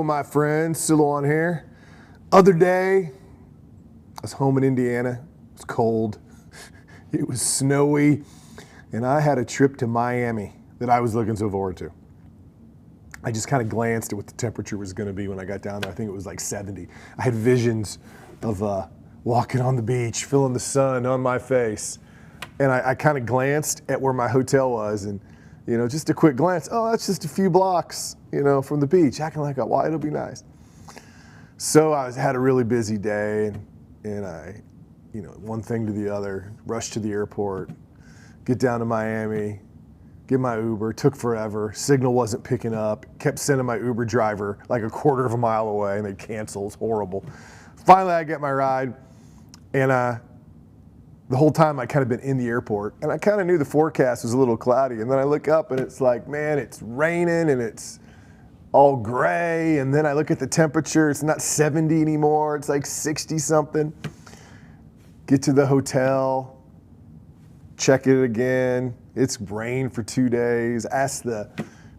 Hello, my friends. Still on here. Other day, I was home in Indiana. It was cold. It was snowy. And I had a trip to Miami that I was looking so forward to. I just kind of glanced at what the temperature was going to be when I got down there. I think it was like 70. I had visions of walking on the beach, feeling the sun on my face. And I kind of glanced at where my hotel was, and just a quick glance. Oh, that's just a few blocks, from the beach. Acting like, well, it'll be nice. So I had a really busy day, and I, one thing to the other, rushed to the airport, get down to Miami, get my Uber. Took forever. Signal wasn't picking up. Kept sending my Uber driver like a quarter of a mile away, and they canceled. It's horrible. Finally, I get my ride, and the whole time I kind of been in the airport, and I kind of knew the forecast was a little cloudy, and then I look up and it's like, man, it's raining and it's all gray, and then I look at the temperature, it's not 70 anymore, it's like 60 something. Get to the hotel, check it again, it's rained for 2 days. Ask the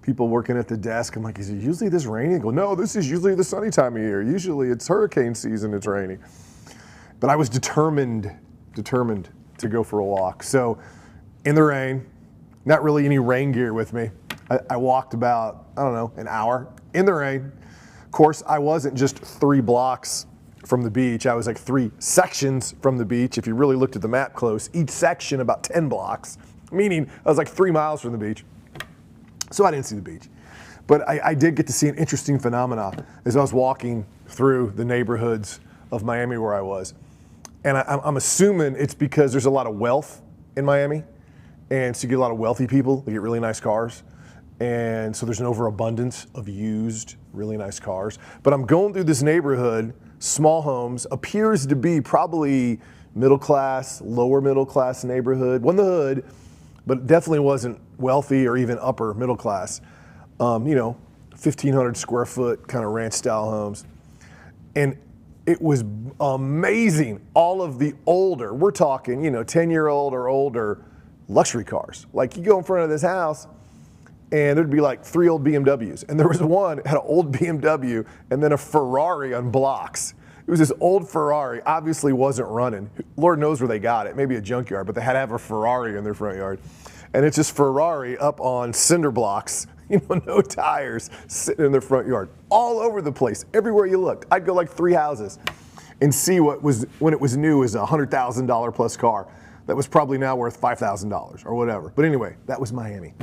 people working at the desk, I'm like, is it usually this rainy? They go, no, this is usually the sunny time of year. Usually it's hurricane season, it's raining. But I was determined to go for a walk. So in the rain, not really any rain gear with me. I walked about, an hour in the rain. Of course, I wasn't just 3 blocks from the beach. I was like 3 sections from the beach. If you really looked at the map close, each section about 10 blocks, meaning I was like 3 miles from the beach. So I didn't see the beach. But I did get to see an interesting phenomenon as I was walking through the neighborhoods of Miami where I was. And I'm assuming it's because there's a lot of wealth in Miami. And so you get a lot of wealthy people, they get really nice cars. And so there's an overabundance of used, really nice cars. But I'm going through this neighborhood, small homes, appears to be probably middle class, lower middle class neighborhood. Wasn't the hood, but definitely wasn't wealthy or even upper middle class. 1,500 square foot kind of ranch style homes. And it was amazing. All of the older, we're talking, 10-year-old or older luxury cars. Like you go in front of this house and there'd be like 3 old BMWs. And there was one that had an old BMW and then a Ferrari on blocks. It was this old Ferrari, obviously wasn't running. Lord knows where they got it, maybe a junkyard, but they had to have a Ferrari in their front yard. And it's just Ferrari up on cinder blocks, no tires, sitting in their front yard. All over the place, everywhere you looked. I'd go like 3 houses and see what was, when it was new, was a $100,000 plus car. That was probably now worth $5,000 or whatever. But anyway, that was Miami.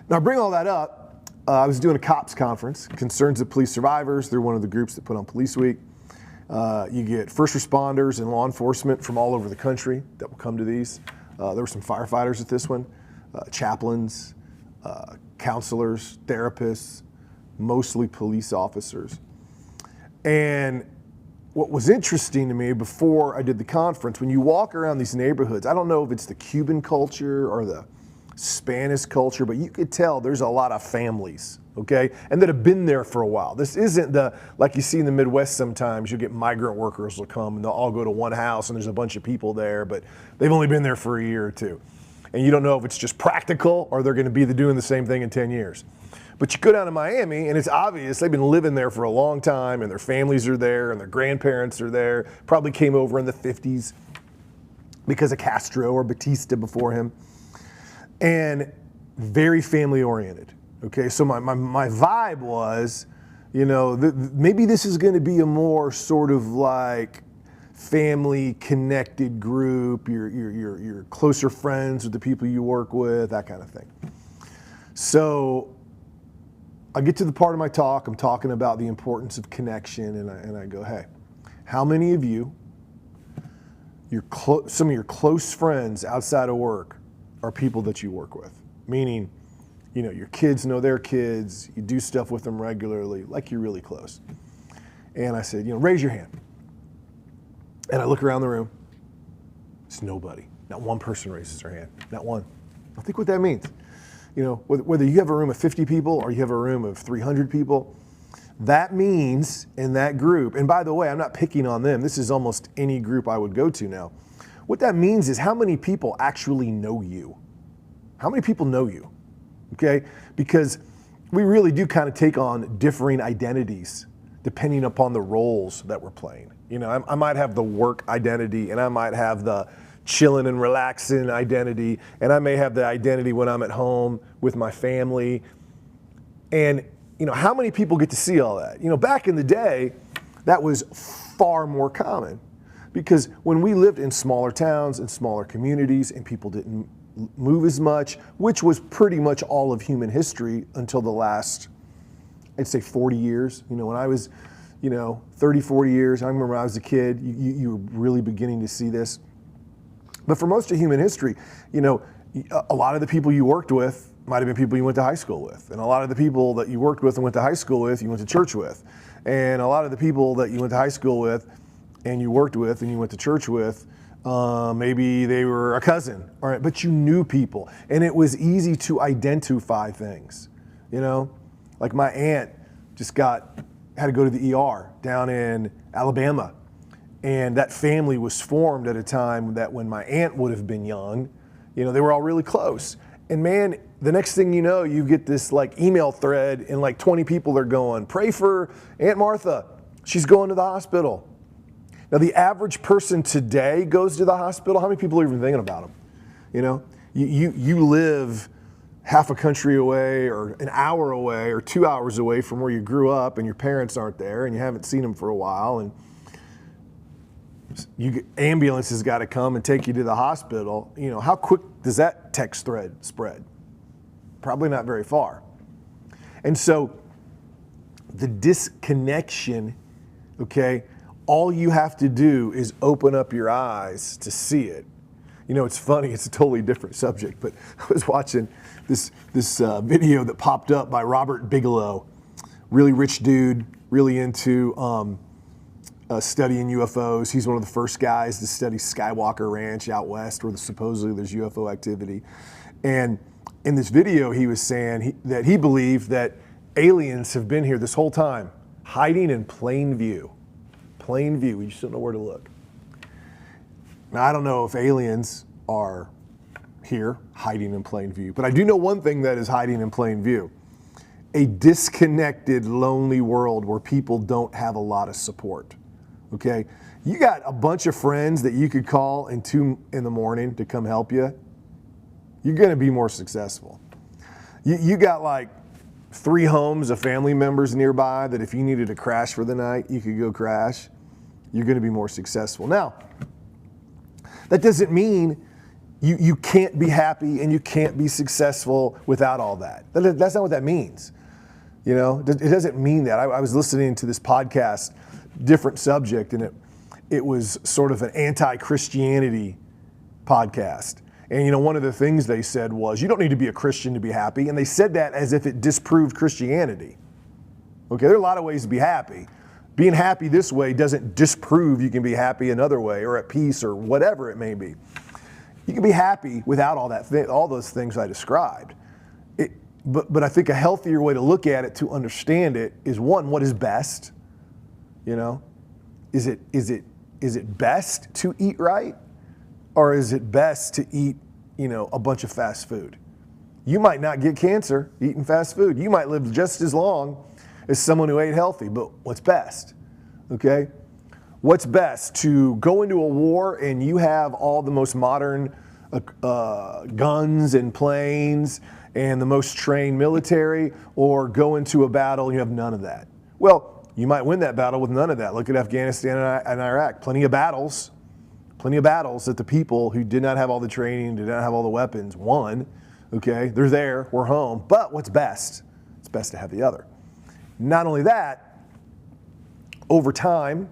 Now I bring all that up, I was doing a COPS conference, Concerns of Police Survivors. They're one of the groups that put on Police Week. You get first responders and law enforcement from all over the country that will come to these. There were some firefighters at this one, chaplains, counselors, therapists, mostly police officers. And what was interesting to me before I did the conference, when you walk around these neighborhoods, I don't know if it's the Cuban culture or the Spanish culture, but you could tell there's a lot of families, okay? And that have been there for a while. This isn't like you see in the Midwest sometimes, you'll get migrant workers will come and they'll all go to one house and there's a bunch of people there, but they've only been there for a year or two. And you don't know if it's just practical or they're gonna be doing the same thing in 10 years. But you go down to Miami and it's obvious they've been living there for a long time and their families are there and their grandparents are there, probably came over in the 50s because of Castro or Batista before him. And very family oriented, okay? So my vibe was, maybe this is gonna be a more sort of like family connected group, you're closer friends with the people you work with, that kind of thing. So I get to the part of my talk, I'm talking about the importance of connection, and I go, hey, how many of you, some of your close friends outside of work are people that you work with? Meaning, your kids know their kids, you do stuff with them regularly, like you're really close. And I said, raise your hand. And I look around the room, it's nobody. Not one person raises their hand, not one. I think what that means. Whether you have a room of 50 people or you have a room of 300 people, that means in that group, and by the way, I'm not picking on them, this is almost any group I would go to now. What that means is how many people actually know you. How many people know you, okay? Because we really do kind of take on differing identities depending upon the roles that we're playing. You know, I might have the work identity, and I might have the chilling and relaxing identity, and I may have the identity when I'm at home with my family. And, you know, how many people get to see all that? You know, back in the day, that was far more common, because when we lived in smaller towns and smaller communities and people didn't move as much, which was pretty much all of human history until the last, I'd say 40 years. You know, when I was, 30, 40 years, I remember when I was a kid, you were really beginning to see this. But for most of human history, a lot of the people you worked with might have been people you went to high school with. And a lot of the people that you worked with and went to high school with, you went to church with. And a lot of the people that you went to high school with and you worked with and you went to church with, maybe they were a cousin, all right, but you knew people. And it was easy to identify things, like my aunt just had to go to the ER down in Alabama. And that family was formed at a time that when my aunt would have been young, they were all really close. And man, the next thing you know, you get this email thread and 20 people are going, pray for Aunt Martha. She's going to the hospital. Now the average person today goes to the hospital. How many people are even thinking about them? You live half a country away or an hour away or 2 hours away from where you grew up and your parents aren't there and you haven't seen them for a while, and ambulances got to come and take you to the hospital. How quick does that text thread spread? Probably not very far. And so the disconnection, okay, all you have to do is open up your eyes to see it. It's funny, it's a totally different subject, but I was watching this video that popped up by Robert Bigelow, really rich dude, really into studying UFOs. He's one of the first guys to study Skywalker Ranch out west where supposedly there's UFO activity. And in this video, he was saying that he believed that aliens have been here this whole time, hiding in plain view. Plain view, we just don't know where to look. Now, I don't know if aliens are here hiding in plain view, but I do know one thing that is hiding in plain view: a disconnected, lonely world where people don't have a lot of support. Okay, you got a bunch of friends that you could call in 2 in the morning to come help you. You're going to be more successful. You got 3 homes of family members nearby that if you needed to crash for the night, you could go crash. You're going to be more successful. Now, that doesn't mean you can't be happy and you can't be successful without all that. That's not what that means. It doesn't mean that. I was listening to this podcast, different subject, and it was sort of an anti-Christianity podcast. And one of the things they said was, you don't need to be a Christian to be happy. And they said that as if it disproved Christianity. Okay, there are a lot of ways to be happy. Being happy this way doesn't disprove you can be happy another way or at peace or whatever it may be. You can be happy without all those things I described. But I think a healthier way to look at it, to understand it, is one, what is best? Is it best to eat right? Or is it best to eat, a bunch of fast food? You might not get cancer eating fast food. You might live just as long as someone who ate healthy, but what's best? Okay? What's best? To go into a war and you have all the most modern guns and planes and the most trained military, or go into a battle and you have none of that? Well, you might win that battle with none of that. Look at Afghanistan and Iraq. Plenty of battles that the people who did not have all the training, did not have all the weapons, won. Okay, they're there, we're home. But what's best? It's best to have the other. Not only that, over time,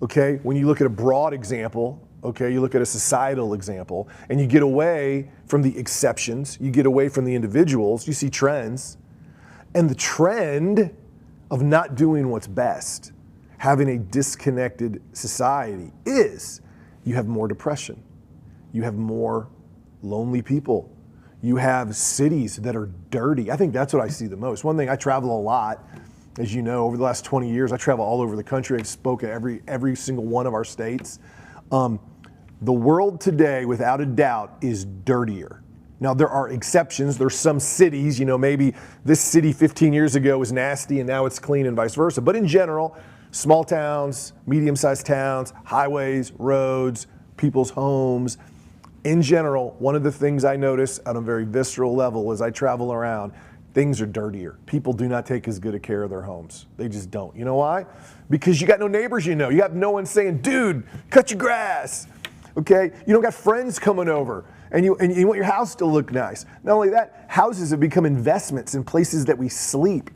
okay, when you look at a broad example, okay, you look at a societal example, and you get away from the exceptions, you get away from the individuals, you see trends. And the trend of not doing what's best, having a disconnected society, is you have more depression. You have more lonely people. You have cities that are dirty. I think that's what I see the most. One thing, I travel a lot. As you know, over the last 20 years, I travel all over the country. I've spoken at every single one of our states. The world today, without a doubt, is dirtier. Now, there are exceptions. There's some cities, maybe this city 15 years ago was nasty and now it's clean and vice versa. But in general, small towns, medium-sized towns, highways, roads, people's homes. In general, one of the things I notice on a very visceral level as I travel around, things are dirtier. People do not take as good a care of their homes. They just don't. You know why? Because you got no neighbors you know. You have no one saying, dude, cut your grass. Okay? You don't got friends coming over. And you want your house to look nice. Not only that, houses have become investments in places that we sleep.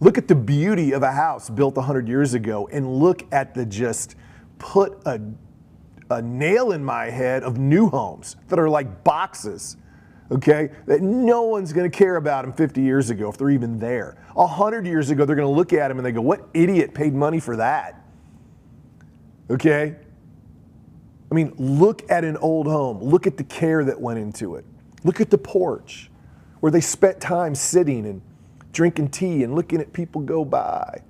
Look at the beauty of a house built 100 years ago and look at the just put a nail in my head of new homes that are like boxes, okay, that no one's going to care about them 50 years ago if they're even there. 100 years ago, they're going to look at them and they go, what idiot paid money for that? Okay? I mean, look at an old home. Look at the care that went into it. Look at the porch where they spent time sitting and drinking tea and looking at people go by.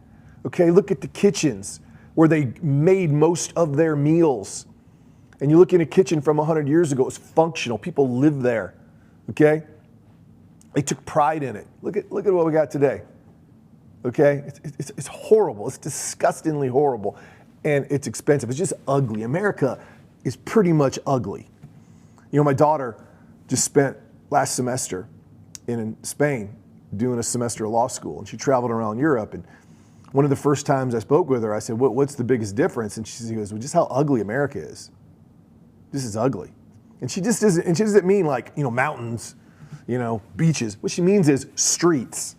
Okay, look at the kitchens where they made most of their meals. And you look in a kitchen from 100 years ago, it was functional. People lived there. Okay? They took pride in it. Look at what we got today. Okay? It's horrible. It's disgustingly horrible. And it's expensive. It's just ugly. America is pretty much ugly. My daughter just spent last semester in Spain doing a semester of law school, and she traveled around Europe. And one of the first times I spoke with her, I said, what's the biggest difference? And she goes, well, just how ugly America is. This is ugly. And she doesn't mean like, mountains, beaches. What she means is streets,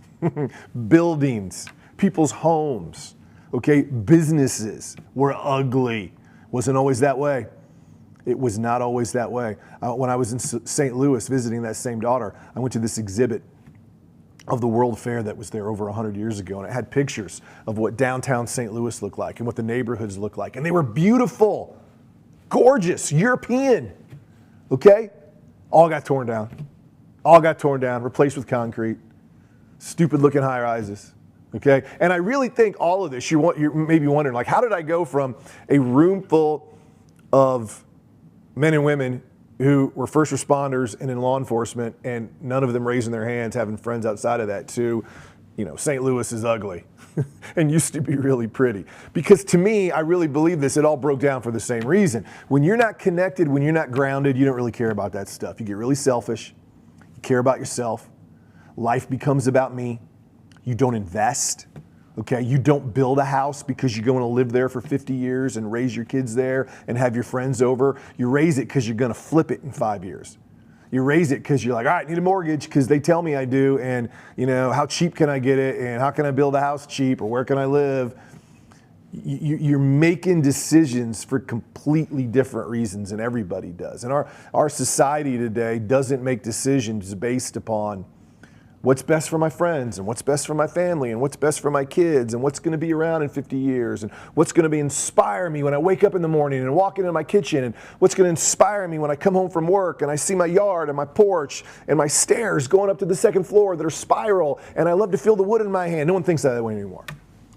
buildings, people's homes, okay? Businesses were ugly. Wasn't always that way. It was not always that way. When I was in St. Louis visiting that same daughter, I went to this exhibit of the World Fair that was there over 100 years ago, and it had pictures of what downtown St. Louis looked like and what the neighborhoods looked like. And they were beautiful, gorgeous, European, okay? All got torn down. All got torn down, replaced with concrete. Stupid looking high rises, okay? And I really think all of this, you're maybe wondering, like, how did I go from a room full of men and women who were first responders and in law enforcement, and none of them raising their hands, having friends outside of that, to, St. Louis is ugly and used to be really pretty. Because to me, I really believe this, it all broke down for the same reason. When you're not connected, when you're not grounded, you don't really care about that stuff. You get really selfish. You care about yourself. Life becomes about me. You don't invest. Okay, you don't build a house because you're going to live there for 50 years and raise your kids there and have your friends over. You raise it because you're going to flip it in 5 years. You raise it because you're like, all right, I need a mortgage because they tell me I do, and how cheap can I get it, and how can I build a house cheap, or where can I live? You're making decisions for completely different reasons, and everybody does. And our society today doesn't make decisions based upon what's best for my friends, and what's best for my family, and what's best for my kids, and what's going to be around in 50 years, and what's going to inspire me when I wake up in the morning and walk into my kitchen, and what's going to inspire me when I come home from work and I see my yard and my porch and my stairs going up to the second floor that are spiral, and I love to feel the wood in my hand. No one thinks that way anymore.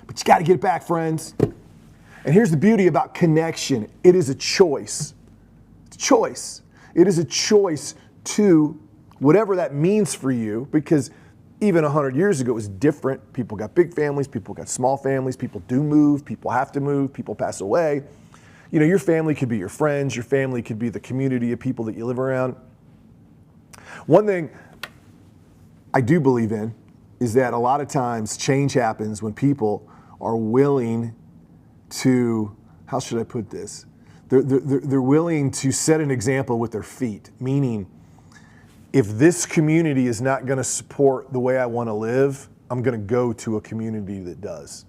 But you got to get it back, friends. And here's the beauty about connection. It is a choice. It's a choice. It is a choice to whatever that means for you, because even 100 years ago it was different. People got big families, people got small families, people do move, people have to move, people pass away. Your family could be your friends, your family could be the community of people that you live around. One thing I do believe in is that a lot of times change happens when people are willing to, how should I put this? They're willing to set an example with their feet, meaning, if this community is not going to support the way I want to live, I'm going to go to a community that does.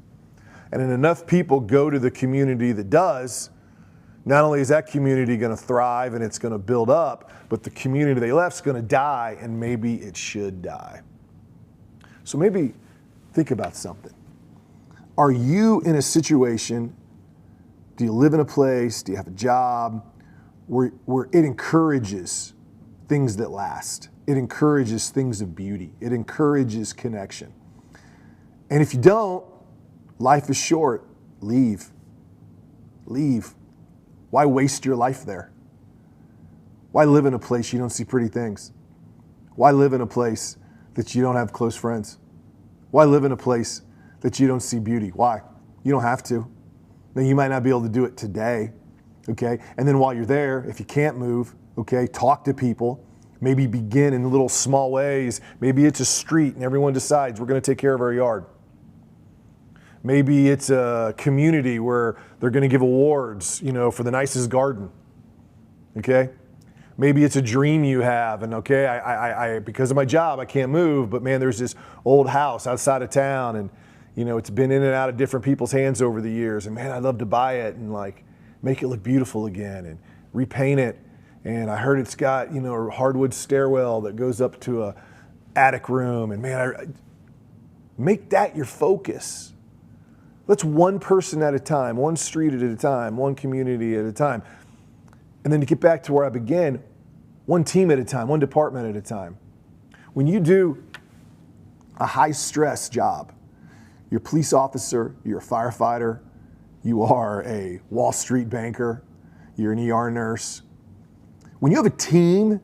And if enough people go to the community that does, not only is that community going to thrive and it's going to build up, but the community they left is going to die, and maybe it should die. So maybe think about something. Are you in a situation, do you live in a place, do you have a job, where it encourages things that last? It encourages things of beauty. It encourages connection. And if you don't, life is short. Leave. Leave. Why waste your life there? Why live in a place you don't see pretty things? Why live in a place that you don't have close friends? Why live in a place that you don't see beauty? Why? You don't have to. Now, you might not be able to do it today, okay? And then while you're there, if you can't move, okay, talk to people. Maybe begin in little small ways. Maybe it's a street and everyone decides we're going to take care of our yard. Maybe it's a community where they're going to give awards, for the nicest garden, okay? Maybe it's a dream you have, and okay, I because of my job, I can't move, but man, there's this old house outside of town, and it's been in and out of different people's hands over the years, and man, I'd love to buy it and make it look beautiful again and repaint it. And I heard it's got, a hardwood stairwell that goes up to a attic room, and man, make that your focus. Let's one person at a time, one street at a time, one community at a time. And then to get back to where I began, one team at a time, one department at a time. When you do a high-stress job, you're a police officer, you're a firefighter, you are a Wall Street banker, you're an ER nurse. When you have a team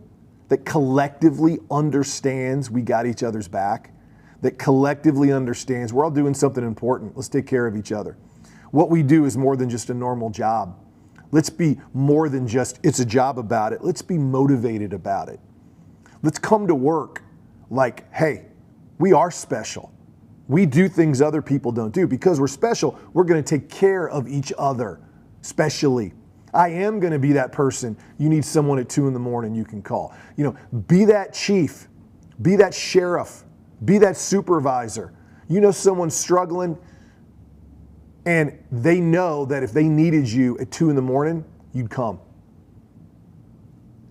that collectively understands we got each other's back, that collectively understands we're all doing something important, let's take care of each other. What we do is more than just a normal job. Let's be more than just, it's a job about it. Let's be motivated about it. Let's come to work like, hey, we are special. We do things other people don't do. Because we're special, we're going to take care of each other, specially. I am going to be that person you need someone at 2 a.m. you can call. Be that chief, be that sheriff, be that supervisor. Someone's struggling, and they know that if they needed you at 2 a.m, you'd come.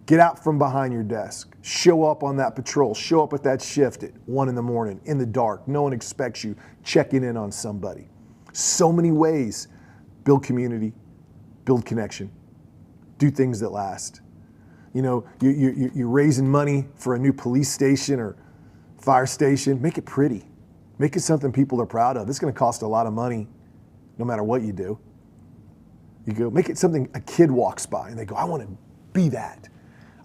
Get out from behind your desk. Show up on that patrol. Show up at that shift at 1 a.m, in the dark. No one expects you, checking in on somebody. So many ways. Build community, build connection, do things that last. You're raising money for a new police station or fire station. Make it pretty. Make it something people are proud of. It's going to cost a lot of money no matter what you do. You go, make it something a kid walks by and they go, I want to be that.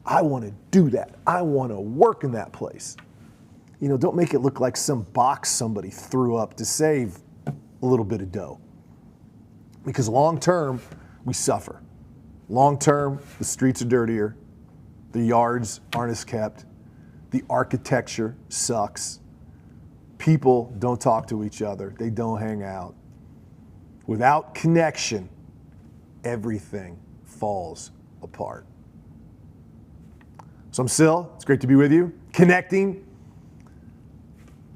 I want to do that. I want to work in that place. Don't make it look like some box somebody threw up to save a little bit of dough. Because long term, we suffer. Long term, the streets are dirtier. The yards aren't as kept. The architecture sucks. People don't talk to each other. They don't hang out. Without connection, everything falls apart. So I'm Sil. It's great to be with you. Connecting.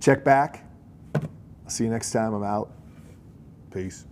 Check back. I'll see you next time I'm out. Peace.